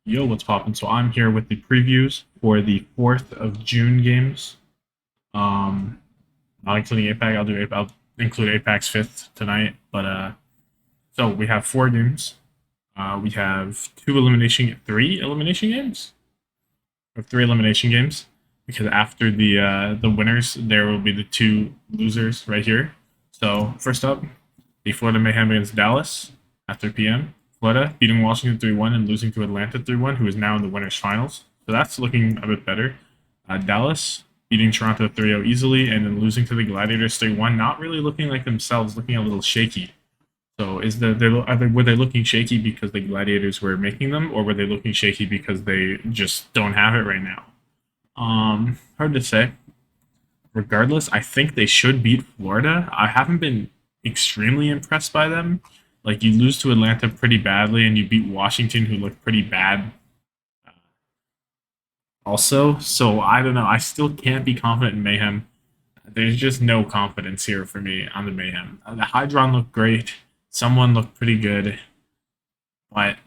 Yo, what's poppin'? So I'm here with the previews for the 4th of June games. Um, Not including APAC. I'll include APAC's 5th tonight. So we have 4 games. We have three elimination games. We have 3 elimination games because after the winners, there will be the 2 losers right here. So first up, the Florida Mayhem against Dallas at 3 p.m. Florida beating Washington 3-1 and losing to Atlanta 3-1, who is now in the winners finals. So that's looking a bit better. Dallas beating Toronto 3-0 easily and then losing to the Gladiators 3-1, not really looking like themselves, looking a little shaky. So were they looking shaky because the Gladiators were making them, or were they looking shaky because they just don't have it right now? Hard to say. Regardless, I think they should beat Florida. I haven't been extremely impressed by them. Like, you lose to Atlanta pretty badly, and you beat Washington, who looked pretty bad also. So I don't know. I still can't be confident in Mayhem. There's just no confidence here for me on the Mayhem. The Hydron looked great. Someone looked pretty good, but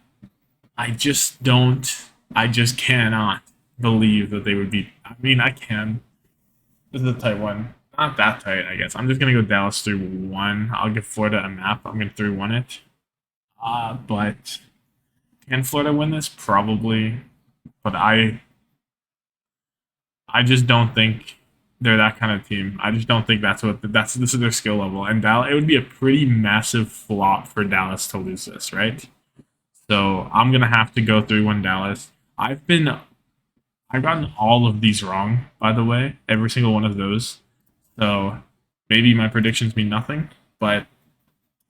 I just don't. I just cannot believe that they would beat. I mean, I can. This is a tight one. Not that tight, I guess. I'm just gonna go Dallas 3-1. I'll give Florida a map. I'm gonna 3-1 it. But can Florida win this? Probably. But I just don't think they're that kind of team. I just don't think this is their skill level. And Dallas, it would be a pretty massive flop for Dallas to lose this, right? So I'm gonna have to go 3-1 Dallas. I've gotten all of these wrong, by the way, every single one of those. So maybe my predictions mean nothing, but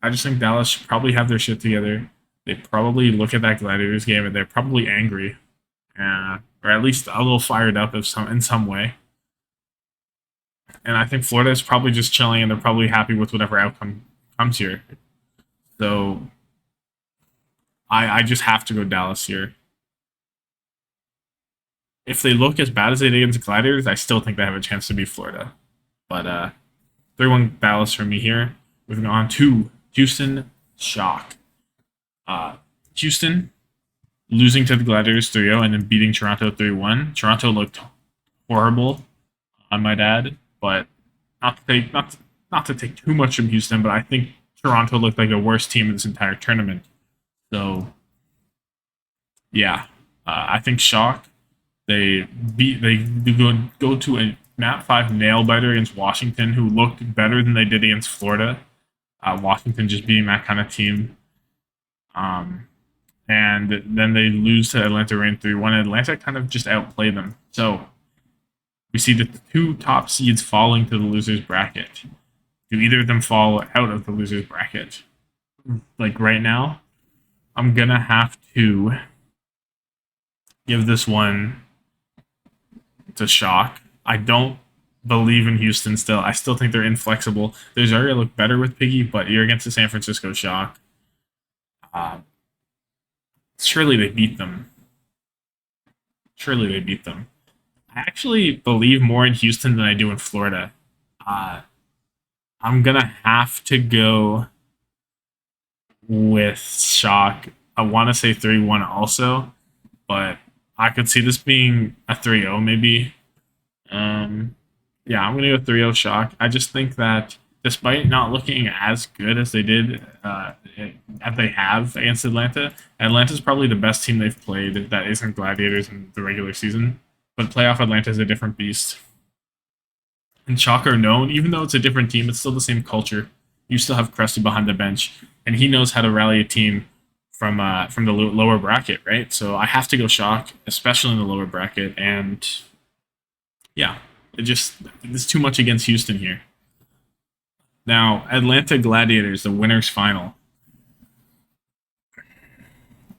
I just think Dallas should probably have their shit together. They probably look at that Gladiators game and they're probably angry, or at least a little fired up in some way. And I think Florida is probably just chilling and they're probably happy with whatever outcome comes here. So I just have to go Dallas here. If they look as bad as they did against the Gladiators, I still think they have a chance to beat Florida. But 3-1 Dallas for me here. Moving on to Houston Shock. Houston losing to the Gladiators 3-0 and then beating Toronto 3-1. Toronto looked horrible, I might add, but not to take too much from Houston, but I think Toronto looked like the worst team in this entire tournament. So yeah, I think Shock they go to a map 5 nail biter against Washington, who looked better than they did against Florida. Washington just being that kind of team. And then they lose to Atlanta Reign 3-1. Atlanta kind of just outplayed them. So we see the 2 top seeds falling to the losers bracket. Do either of them fall out of the losers bracket? Like right now, I'm gonna have to give this one to Shock. I don't believe in Houston still. I still think they're inflexible. Their Zarya look better with Piggy, but you're against the San Francisco Shock. Surely they beat them. Surely they beat them. I actually believe more in Houston than I do in Florida. Uh, I'm gonna have to go with Shock. I want to say 3-1 also, but I could see this being a 3-0 maybe. Yeah, I'm going to go 3-0 Shock. I just think that despite not looking as good as they did, as they have against Atlanta, Atlanta's probably the best team they've played that isn't Gladiators in the regular season. But playoff Atlanta is a different beast. And Shock are known, even though it's a different team, it's still the same culture. You still have Krusty behind the bench, and he knows how to rally a team from the lower bracket, right? So I have to go Shock, especially in the lower bracket, and yeah, there's too much against Houston here. Now, Atlanta Gladiators, the winners final.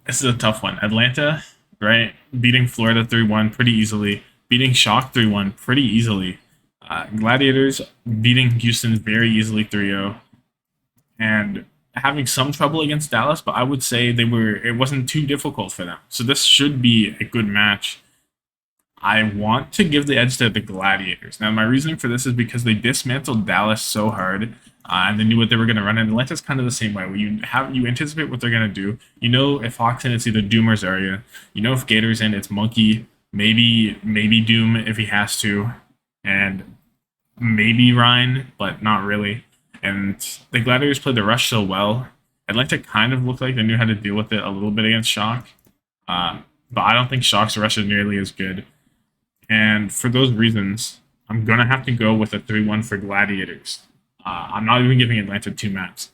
This is a tough one. Atlanta, right, beating Florida 3-1 pretty easily, beating Shock 3-1 pretty easily. Gladiators beating Houston very easily 3-0, and having some trouble against Dallas, but I would say it wasn't too difficult for them. So this should be a good match. I want to give the edge to the Gladiators. Now, my reasoning for this is because they dismantled Dallas so hard. And they knew what they were going to run. And Atlanta's kind of the same way. Where you anticipate what they're going to do. You know if Hawk's in, it's either Doom or Zarya. You know if Gator's in, it's Monkey, maybe Doom if he has to, and maybe Ryan, but not really. And the Gladiators played the rush so well. Atlanta kind of looked like they knew how to deal with it a little bit against Shock. But I don't think Shock's rush is nearly as good. And for those reasons, I'm going to have to go with a 3-1 for Gladiators. I'm not even giving Atlanta 2 maps.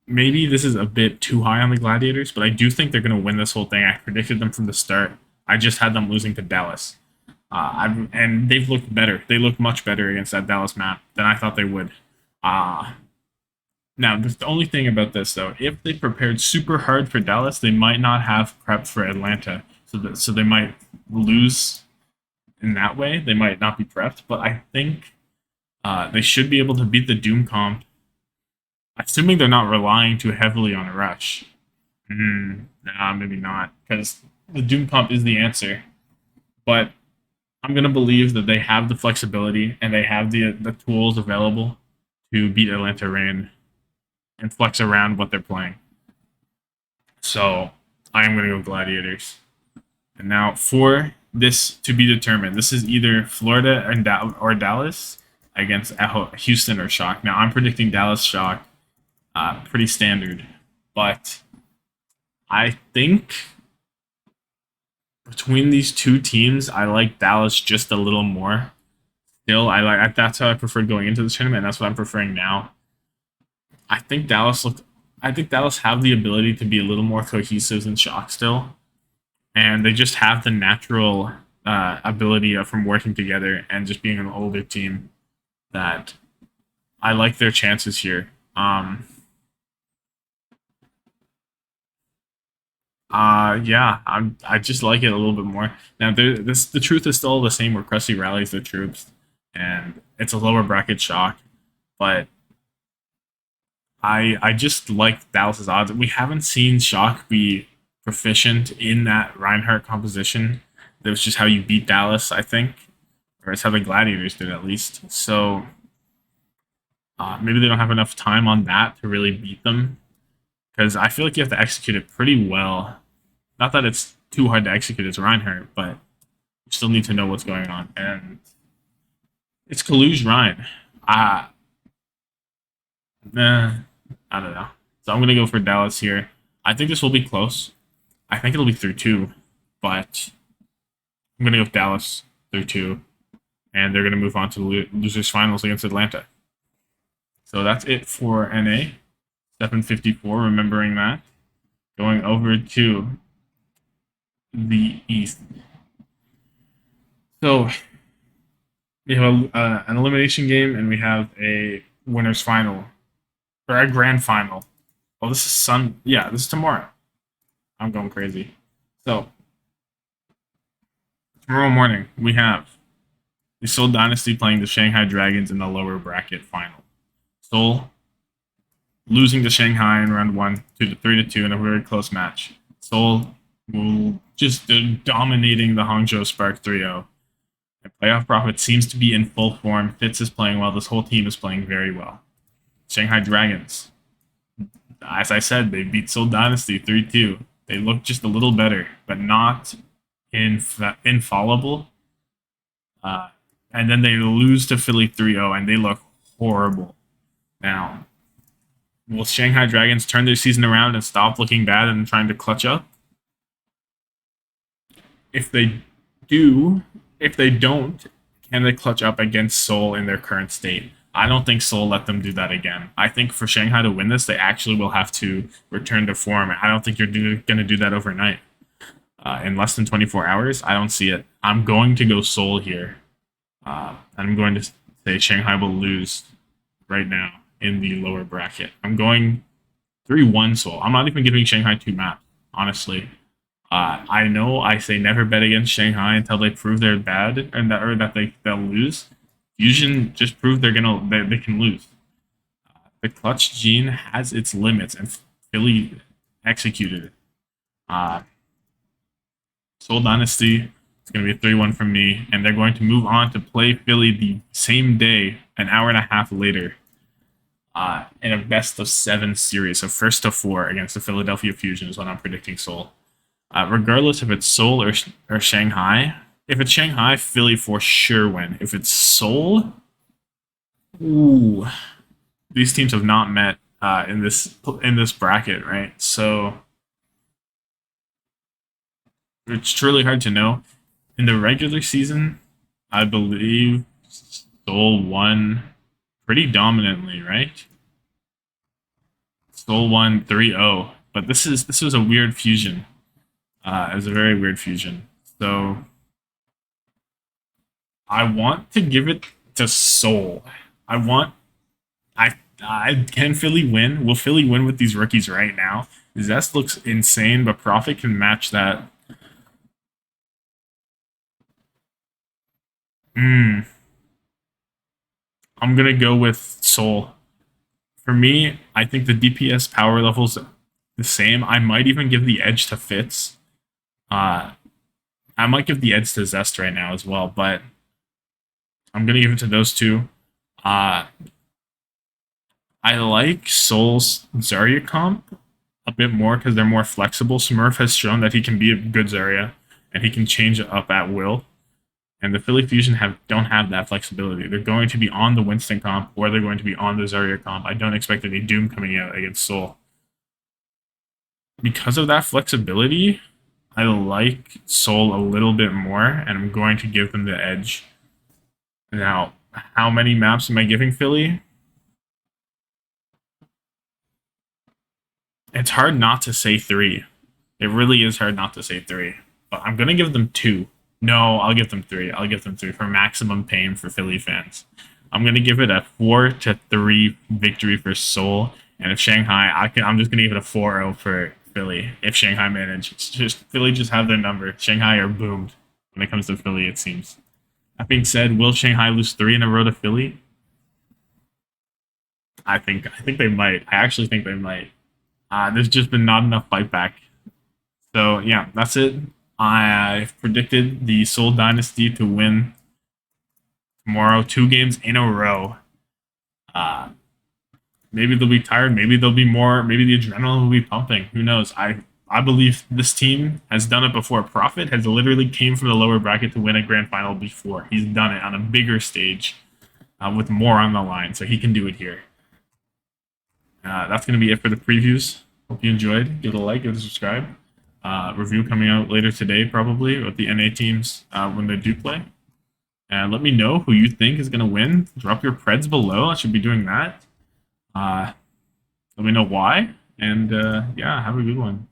Maybe this is a bit too high on the Gladiators, but I do think they're going to win this whole thing. I predicted them from the start. I just had them losing to Dallas. And they've looked better. They look much better against that Dallas map than I thought they would. Now, the only thing about this, though, if they prepared super hard for Dallas, they might not have prepped for Atlanta. So they might lose in that way. They might not be prepped, but I think they should be able to beat the Doom comp, assuming they're not relying too heavily on a rush. Nah, maybe not, because the Doom comp is the answer. But I'm going to believe that they have the flexibility and they have the tools available to beat Atlanta Rain and flex around what they're playing. So I am going to go Gladiators. And now for this to be determined, this is either Florida or Dallas against Houston or Shock. Now I'm predicting Dallas Shock, pretty standard, but I think between these two teams, I like Dallas just a little more. Still, that's how I preferred going into the tournament, and that's what I'm preferring now. I think Dallas have the ability to be a little more cohesive than Shock still, and they just have the natural ability from working together and just being an older team that I like their chances here. Yeah, I just like it a little bit more. Now, the truth is still the same where Crusty rallies the troops, and it's a lower bracket Shock, but I just like Dallas's odds. We haven't seen Shock be proficient in that Reinhardt composition. That was just how you beat Dallas, I think, or it's how the Gladiators did at least. So maybe they don't have enough time on that to really beat them, because I feel like you have to execute it pretty well. Not that it's too hard to execute as Reinhardt, but you still need to know what's going on. And it's Kaluge Ryan. Nah, I don't know. So I'm going to go for Dallas here. I think this will be close. I think it'll be 3-2, but I'm going to go with Dallas 3-2, and they're going to move on to the losers finals against Atlanta. So that's it for NA. 754, remembering that. Going over to the East. So we have an elimination game, and we have a winners final, or a grand final. Oh, this is this is tomorrow. I'm going crazy. So tomorrow morning we have the Seoul Dynasty playing the Shanghai Dragons in the lower bracket final. Seoul losing to Shanghai in round 1 to the 3-2 in a very close match. Seoul just dominating the Hangzhou Spark 3-0. And Playoff Prophet seems to be in full form. Fitz is playing well. This whole team is playing very well. Shanghai Dragons, as I said, they beat Seoul Dynasty 3-2. They look just a little better, but not infallible. And then they lose to Philly 3-0, and they look horrible. Now, will Shanghai Dragons turn their season around and stop looking bad and trying to clutch up? If they don't, can they clutch up against Seoul in their current state? I don't think Seoul let them do that again. I think for Shanghai to win this, they actually will have to return to form. I don't think you're going to do that overnight. In less than 24 hours, I don't see it. I'm going to go Seoul here. I'm going to say Shanghai will lose right now in the lower bracket. I'm going 3-1 Seoul. I'm not even giving Shanghai 2 maps, honestly. I know I say never bet against Shanghai until they prove they're bad or that they'll lose. Fusion just proved they can lose. The clutch gene has its limits, and Philly executed it. Seoul Dynasty, it's going to be a 3-1 from me, and they're going to move on to play Philly the same day, an hour and a half later. in a best of 7 series. So first to 4 against the Philadelphia Fusion is what I'm predicting Seoul. Regardless if it's Seoul or Shanghai. If it's Shanghai, Philly for sure win. If it's Seoul, ooh, these teams have not met in this bracket, right? So it's truly hard to know. In the regular season, I believe Seoul won pretty dominantly, right? Seoul won 3-0, but this was a weird fusion. It was a very weird fusion. So I want to give it to Seoul. I want can Philly win? Will Philly win with these rookies right now? Zest looks insane, but Profit can match that. Hmm. I'm gonna go with Seoul. For me, I think the DPS power level's the same. I might even give the edge to Fitz. Uh, I might give the edge to Zest right now as well, but I'm gonna give it to those two. Uh, I like Soul's Zarya comp a bit more because they're more flexible. Smurf has shown that he can be a good Zarya and he can change it up at will. And the Philly Fusion don't have that flexibility. They're going to be on the Winston comp or they're going to be on the Zarya comp. I don't expect any Doom coming out against Soul. Because of that flexibility, I like Soul a little bit more, and I'm going to give them the edge. Now, how many maps am I giving Philly? It's hard not to say 3. It really is hard not to say 3. But I'm going to give them 2. No, I'll give them 3. I'll give them 3 for maximum pain for Philly fans. I'm going to give it a 4-3 victory for Seoul. And if Shanghai, I'm just going to give it a 4-0 for Philly. If Shanghai manages, just Philly just have their number. Shanghai are boomed when it comes to Philly, it seems. That being said, will Shanghai lose 3 in a row to Philly? I think they might. I actually think they might. There's just been not enough fight back. So yeah, that's it. I've predicted the Seoul Dynasty to win tomorrow, 2 games in a row. Uh, maybe they'll be tired. Maybe they'll be more. Maybe the adrenaline will be pumping. Who knows? I believe this team has done it before. Profit has literally came from the lower bracket to win a grand final before. He's done it on a bigger stage with more on the line, so he can do it here. That's going to be it for the previews. Hope you enjoyed. Give it a like, give it a subscribe. Review coming out later today, probably, with the NA teams when they do play. And let me know who you think is going to win. Drop your preds below. I should be doing that. Let me know why. And yeah, have a good one.